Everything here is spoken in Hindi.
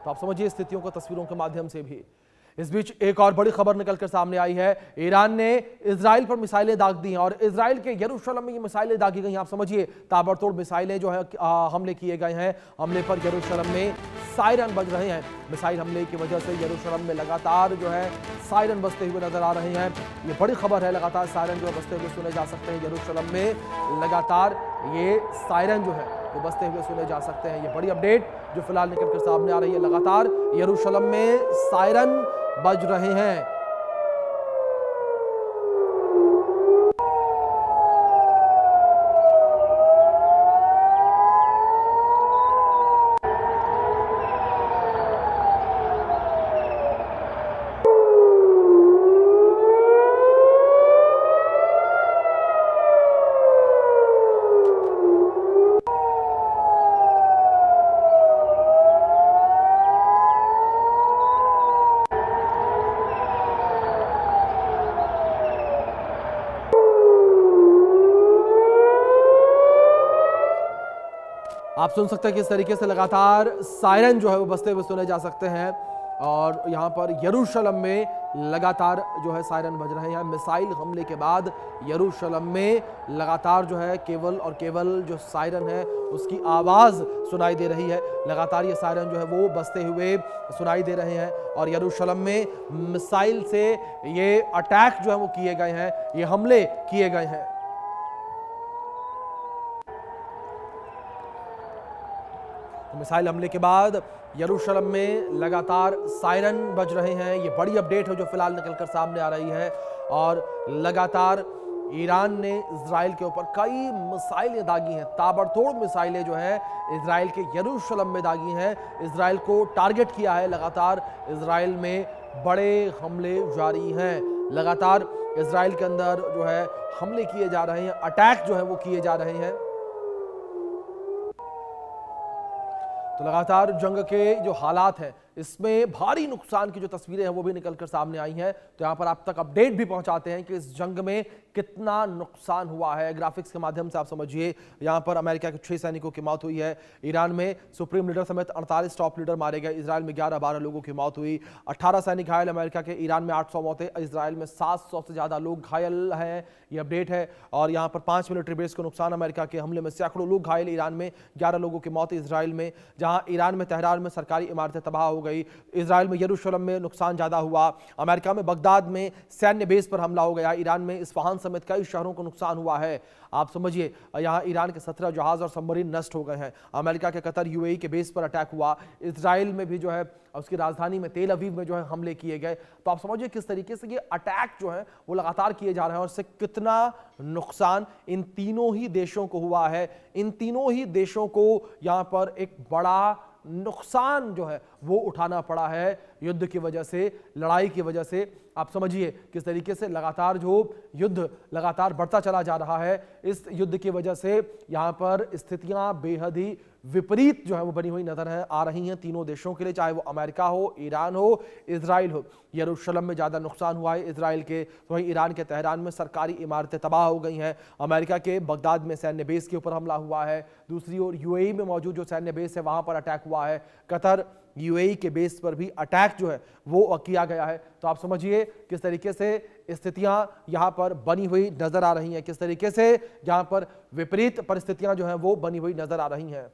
तो आप समझिए स्थितियों को तस्वीरों के माध्यम से भी। इस बीच एक और बड़ी खबर निकलकर सामने आई है। ईरान ने इजराइल पर मिसाइलें दाग दी हैं और इजराइल के यरूशलेम में ये मिसाइलें दागी गई हैं। आप समझिए ताबड़तोड़ मिसाइलें जो है हमले किए गए हैं। हमले पर यरूशलेम में सायरन बज रहे हैं। मिसाइल हमले की वजह से यरूशलेम में लगातार जो है सायरन बजते हुए नजर आ रहे हैं। ये बड़ी खबर है, लगातार सायरन जो है बजते हुए सुने जा सकते हैं। यरूशलेम में लगातार ये सायरन जो है वो बजते हुए सुने जा सकते हैं। ये बड़ी अपडेट जो फिलहाल निकलकर सामने आ रही है। लगातार यरूशलेम में सायरन बज रहे हैं। आप सुन सकते हैं कि इस तरीके से लगातार सायरन जो है वो बजते हुए सुने जा सकते हैं और यहाँ पर यरूशलेम में लगातार जो है सायरन बज रहे हैं। मिसाइल हमले के बाद यरूशलेम में लगातार जो है केवल और केवल जो सायरन है उसकी आवाज़ सुनाई दे रही है। लगातार ये सायरन जो है वो बजते हुए सुनाई दे रहे हैं और यरूशलेम में मिसाइल से ये अटैक जो है वो किए गए हैं, ये हमले किए गए हैं। मिसाइल हमले के बाद यरूशलेम में लगातार सायरन बज रहे हैं। ये बड़ी अपडेट है जो फिलहाल निकलकर सामने आ रही है और लगातार ईरान ने इजराइल के ऊपर कई मिसाइलें दागी हैं। ताबड़तोड़ मिसाइलें जो है इजराइल के यरूशलेम में दागी हैं। इजराइल को टारगेट किया है। लगातार इजराइल में बड़े हमले जारी हैं। लगातार इजराइल के अंदर जो है हमले किए जा रहे हैं, अटैक जो है वो किए जा रहे हैं। तो लगातार जंग के जो हालात हैं इसमें भारी नुकसान की जो तस्वीरें हैं वो भी निकलकर सामने आई हैं। तो यहाँ पर आप तक अपडेट भी पहुंचाते हैं कि इस जंग में कितना नुकसान हुआ है। ग्राफिक्स के माध्यम से आप समझिए। यहाँ पर अमेरिका के 6 सैनिकों की मौत हुई है। ईरान में सुप्रीम लीडर समेत 48 टॉप लीडर मारे गए। इजराइल में 11-12 लोगों की मौत हुई, 18 सैनिक घायल अमेरिका के। ईरान में 800 मौतें, इजराइल में 700 से ज्यादा लोग घायल हैं। ये अपडेट है। और यहाँ पर 5 मिलिट्री बेस को नुकसान, अमेरिका के हमले में सैकड़ों लोग घायल। ईरान में 11 लोगों की मौत। इजराइल में जहाँ ईरान में तेहरान में सरकारी इमारतें तबाह हो गई, इजराइल में यरूशलेम में नुकसान ज्यादा हुआ। अमेरिका में बगदाद में सैन्य बेस पर हमला हो गया। ईरान में इस्फहान समेत कई शहरों को नुकसान हुआ है। आप समझिए यहाँ ईरान के 17 जहाज और सबमरीन नष्ट हो गए हैं। अमेरिका के कतर यूएई के बेस पर अटैक हुआ। इजराइल में भी जो है उसकी राजधानी में तेल अवीव में जो है हमले किए गए। तो आप समझिए किस तरीके से ये अटैक जो है वो लगातार किए जा रहे हैं और इससे कितना नुकसान इन तीनों ही देशों को हुआ है। इन तीनों ही देशों को यहाँ पर एक बड़ा नुकसान जो है वो उठाना पड़ा है युद्ध की वजह से, लड़ाई की वजह से। आप समझिए किस तरीके से लगातार जो युद्ध लगातार बढ़ता चला जा रहा है। इस युद्ध की वजह से यहाँ पर स्थितियां बेहद ही विपरीत जो है वो बनी हुई नजर आ रही हैं तीनों देशों के लिए, चाहे वो अमेरिका हो, ईरान हो, इजराइल हो। यरूशलेम में ज्यादा नुकसान हुआ है इजराइल के, तो वहीं ईरान के तेहरान में सरकारी इमारतें तबाह हो गई हैं। अमेरिका के बगदाद में सैन्य बेस के ऊपर हमला हुआ है। दूसरी ओर यूएई में मौजूद जो सैन्य बेस है वहां पर अटैक हुआ है। कतर यूएई के बेस पर भी अटैक जो है वो किया गया है। तो आप समझिए किस तरीके से स्थितियां यहां पर बनी हुई नजर आ रही हैं, किस तरीके से यहां पर विपरीत परिस्थितियां जो हैं वो बनी हुई नजर आ रही हैं।